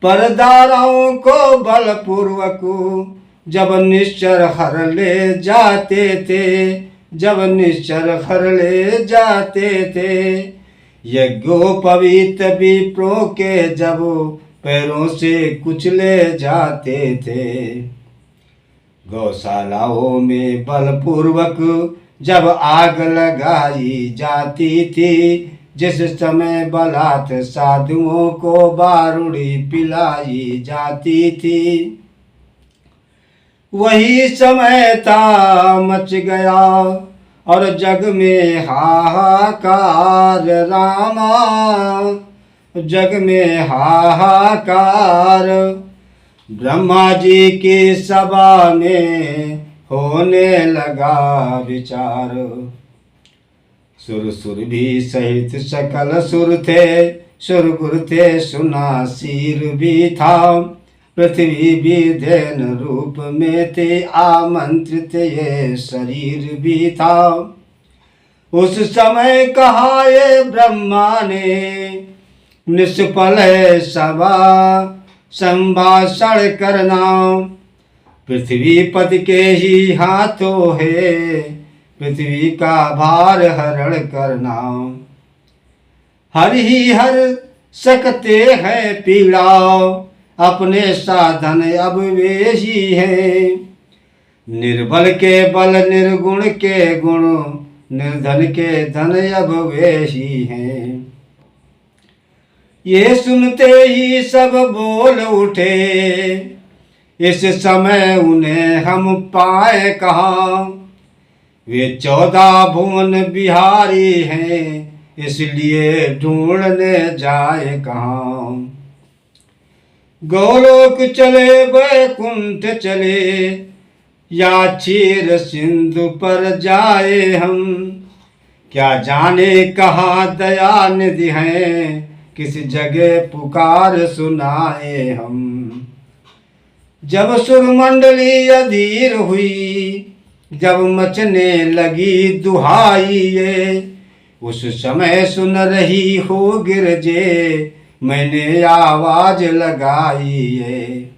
पर दाराओं को बलपूर्वक जब निश्चर हर ले जाते थे, जब निश्चर हर ले जाते थे। यज्ञोपवीत विप्रों के जब पैरों से कुचले जाते थे। गौशालाओं में बलपूर्वक जब आग लगाई जाती थी, जिस समय बलात् साधुओं को बारूदी पिलाई जाती थी, वही समय था मच गया और जग में हाहाकार। रामा, जग में हाहाकार। ब्रह्मा जी की सभा में होने लगा विचार। सुर भी सहित सकल सुर थे, सुरगुर थे, सुना शीर भी था। पृथ्वी भी धैन रूप में थे, आमंत्रित ये शरीर भी था। उस समय कहा ये ब्रह्मा ने, निष्फल है सभा संभाषण करना। पृथ्वी पद के ही हाथों है, पृथ्वी का भार हरण करना। हर ही हर सकते हैं पीड़ा, अपने साधन अब वे ही हैं। निर्बल के बल, निर्गुण के गुण, निर्धन के धन अब वे ही हैं। ये सुनते ही सब बोल उठे, इस समय उन्हें हम पाए कहाँ। वे 14 भुवन बिहारी हैं, इसलिए ढूंढने जाए कहाँ। गोलोक चले, वैकुंठ चले, या क्षीर सिंधु पर जाए हम। क्या जाने कहाँ दया निधि है, किस जगह पुकार सुनाए हम। जब सुर मंडली अधीर हुई, जब मचने लगी दुहाई ये, उस समय सुन रही हो गिरजे, मैंने आवाज लगाई ये।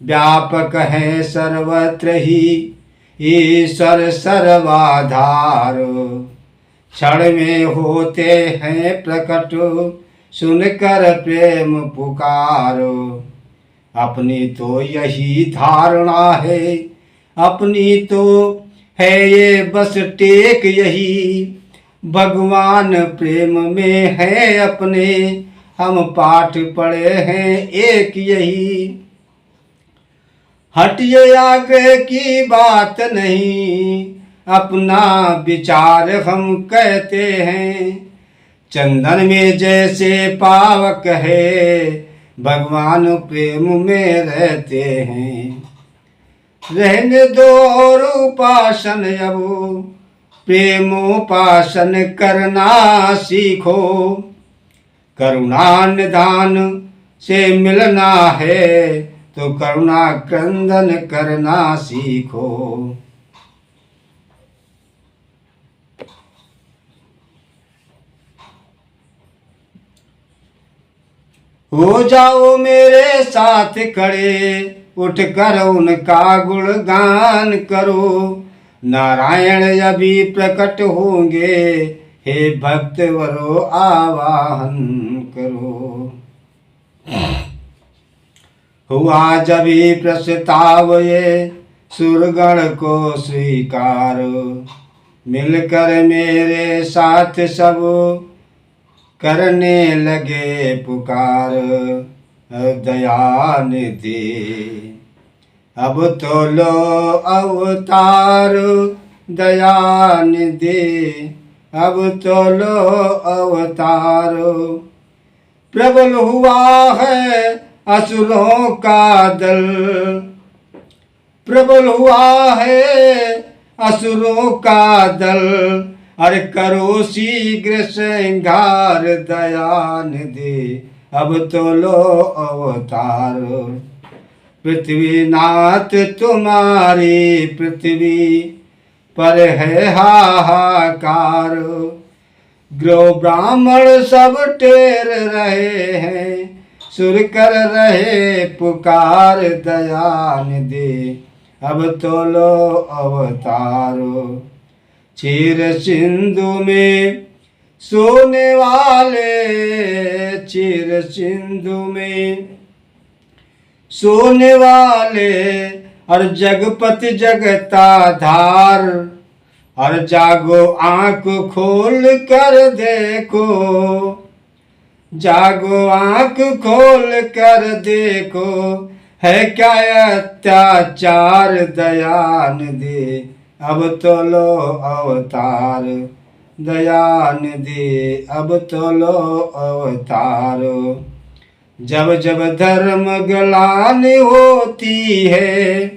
व्यापक है सर्वत्र ही ईश्वर सर्वाधार, क्षण में होते हैं प्रकट, सुनकर प्रेम पुकार। अपनी तो यही धारणा है, अपनी तो है ये बस टेक यही। भगवान प्रेम में है अपने, हम पाठ पढ़े हैं एक यही। हटिए आगे की बात नहीं, अपना विचार हम कहते हैं। चंदन में जैसे पावक है, भगवान प्रेम में रहते हैं। रहने दो और उपासन अब, प्रेमोपासन करना सीखो। करुणा निधान से मिलना है, तो करुणा क्रंदन करना सीखो। हो जाओ मेरे साथ खड़े, उठकर उनका गुणगान करो। नारायण अभी प्रकट होंगे, हे भक्त वरो आवाहन करो। हुआ जभी प्रस्ताव ये सुरगण को स्वीकार, मिलकर मेरे साथ सब करने लगे पुकार। दयानिधि अब तो लो अवतार, दयानिधि अब तो लो अवतार। प्रबल हुआ है असुरों का दल, प्रबल हुआ है असुरों का दल। अरे करो शीघ्र श्रृंगार, दयानिधि अब तो लो अवतार। पृथ्वीनाथ तुम्हारी पृथ्वी पर है हाहाकार। गृह ब्राह्मण सब टेर रहे हैं, सुर कर रहे पुकार दया निधि, अब तो लो अवतारो। क्षीर सिंधु में सोने वाले, क्षीर सिंधु में सोने वाले, और जगपति जगता धार, और जागो आंख खोल कर देखो, जागो आंख खोल कर देखो, है क्या अत्याचार दया निधि, अब तो लो अवतार दया निधि, अब तो लो अवतारो। जब जब धर्म ग्लानि होती है,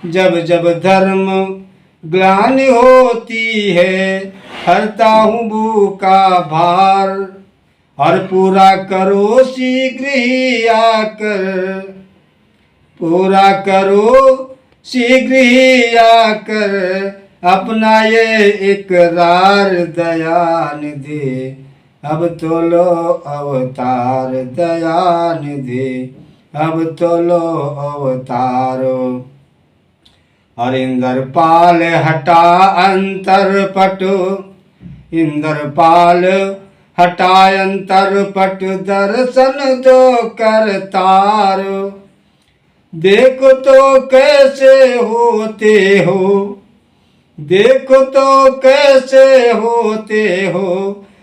जब जब धर्म ग्लानि होती है, हरता हूँ भूख का भार, और पूरा करो शीघ्र ही आकर, पूरा करो शीघ्र ही आकर, अपना ये इकरार दया निधि, अब तो लो अवतार दया निधि, अब तो लो अवतारो। और इंद्रपाल हटा अंतर पट, इंद्रपाल हटा अंतर पट, दर्शन दो करतार। देखो तो कैसे होते हो, देखो तो कैसे होते हो,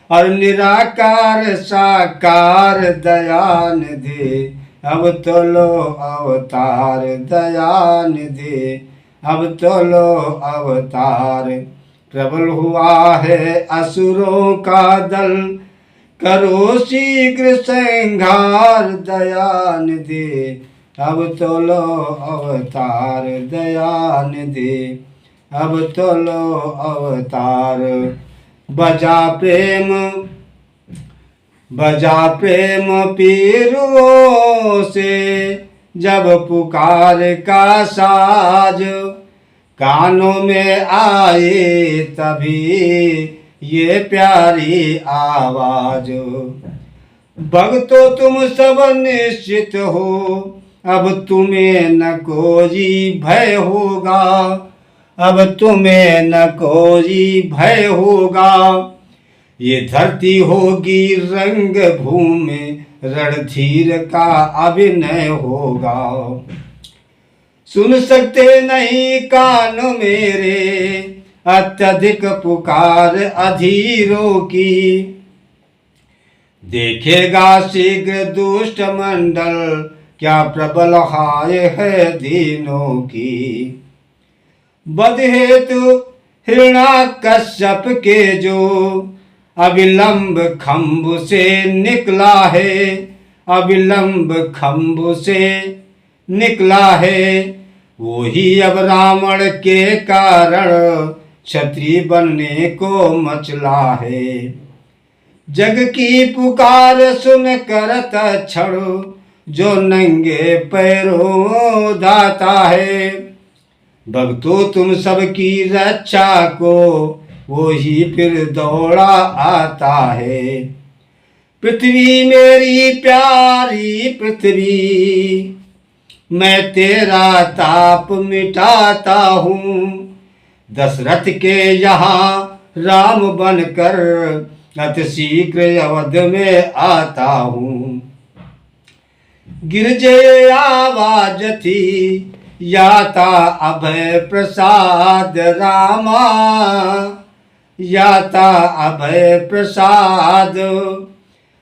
और निराकार साकार दया निधि, अब तो लो अवतार दया निधि, अब तो लो अवतार। प्रबल हुआ है असुरों का दल, करो शीघ्र संहार दया निधि, अब तो लो अवतार दया निधि, अब तो लो अवतार। बजा प्रेम, बजा प्रेम पीरुओं से, जब पुकार का साज कानों में आए, तभी ये प्यारी आवाज। भक्तो तुम सब निश्चित हो, अब तुम्हें न कोई भय होगा, अब तुम्हें न कोई भय होगा। ये धरती होगी रंग भूमि, रणधीर का अभिनय होगा। सुन सकते नहीं कान मेरे, अत्यधिक पुकार अधीरों की, देखेगा शीघ्र दुष्ट मंडल, क्या प्रबल हाय है दीनों की। बद हेतु हिरण्याकश्यप के जो अविलंब खम्भ से निकला है, अविलंब खम्भ से निकला है, वो ही अब रावण के कारण क्षत्रिय बनने को मचला है। जग की पुकार सुन कर तत्क्षण, जो नंगे पैरों दाता है, भक्तों तुम सबकी रक्षा को, वो ही फिर दौड़ा आता है। पृथ्वी मेरी प्यारी पृथ्वी, मैं तेरा ताप मिटाता हूँ, दशरथ के यहाँ राम बनकर अति शीघ्र अवध में आता हूँ। गिरजे आवाज थी, याता अभय प्रसाद रामा, याता अभय प्रसाद।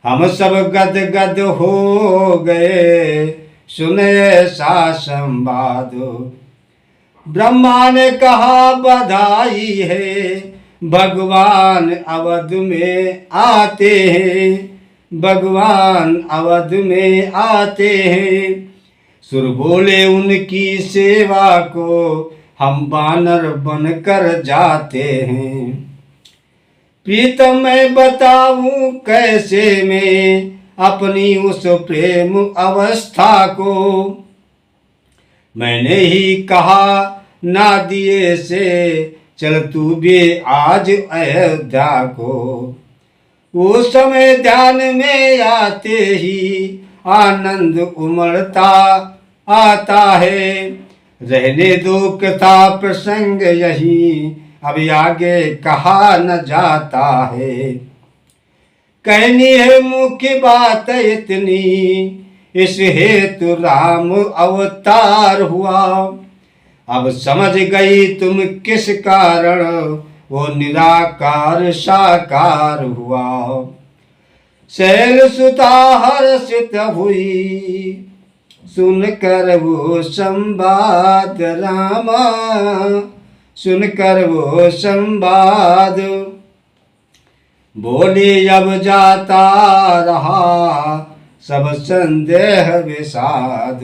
हम सब गद गद हो गए, सुने ऐसा संवाद। ब्रह्मा ने कहा बधाई है, भगवान अवध में आते हैं, भगवान अवध में आते हैं। सुर बोले उनकी सेवा को, हम वानर बनकर जाते हैं। प्रीतम मैं बताऊं कैसे मैं अपनी उस प्रेम अवस्था को, मैंने ही कहा ना दिए से, चल तू भी आज अयोध्या को। उस समय ध्यान में आते ही आनंद उमड़ता आता है। रहने दो कथा प्रसंग यही, अब आगे कहा न जाता है। कहनी है मुख्य बात इतनी, इस हेतु राम अवतार हुआ। अब समझ गई तुम किस कारण, वो निराकार साकार हुआ। शैल सुता हर्षित हुई, सुनकर वो संवाद रामा, सुनकर वो संवाद। बोली अब जाता रहा सब संदेह विषाद।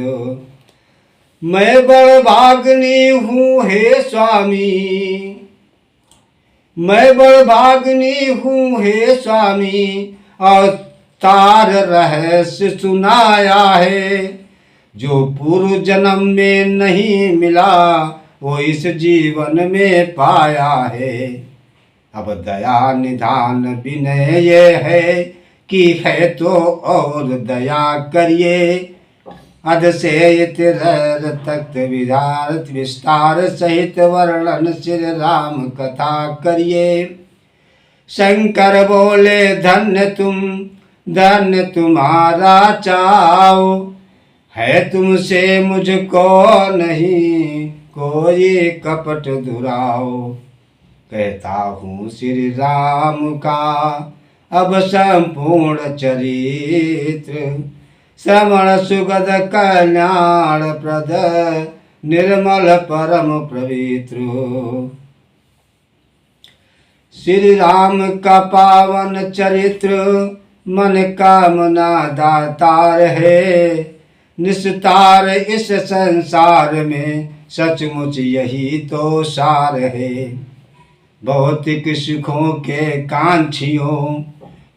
मैं बड़भाग्नी हूँ हे स्वामी, मैं बड़भाग्नी हूँ हे स्वामी, अवतार रहस्य सुनाया है। जो पूर्व जन्म में नहीं मिला, वो इस जीवन में पाया है। अब दया निधान विनय ये है, कि है तो और दया करिए। अध से इतर तख्त विधारत विस्तार सहित वर्णन श्री राम कथा करिए। शंकर बोले धन्य तुम्हारा चाओ, है तुमसे मुझको नहीं कोई कपट दुराओ। कहता हूँ श्री राम का अब संपूर्ण चरित्र, श्रवण सुगध कल्याण प्रद निर्मल परम पवित्र। श्री राम का पावन चरित्र मन कामना दातार है। निस्तार इस संसार में सचमुच यही तो सार है। भौतिक सुखों के कांक्षियों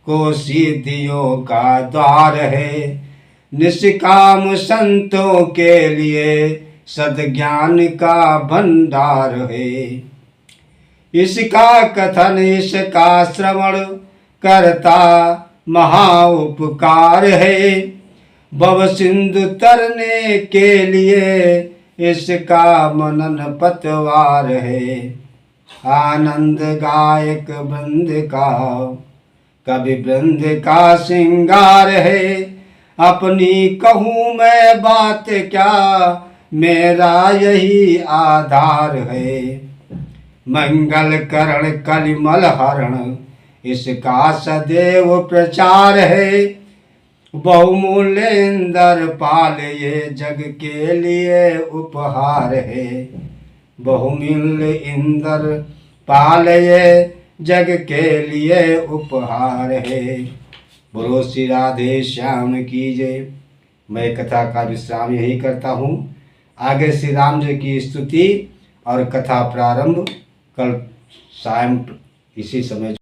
को सिद्धियों का द्वार है। निष्काम संतों के लिए सद्ज्ञान का भंडार है। इसका कथन इसका श्रवण करता महाउपकार है। भव सिंधु तरने के लिए इसका मनन पतवार है। आनंद गायक वृंद का कवि वृंद का श्रृंगार है। अपनी कहूँ मैं बात क्या, मेरा यही आधार है। मंगल करण कलिमल हरण इसका सदैव प्रचार है। बहुमूल्य इंदर पाल ये जग के लिए उपहार है। बहुमूल्य इंदर पाल ये जग के लिए उपहार है। बोलो श्री राधे श्याम की जय। मैं कथा का विश्राम यही करता हूँ। आगे श्री राम जी की स्तुति और कथा प्रारंभ कल शाम इसी समय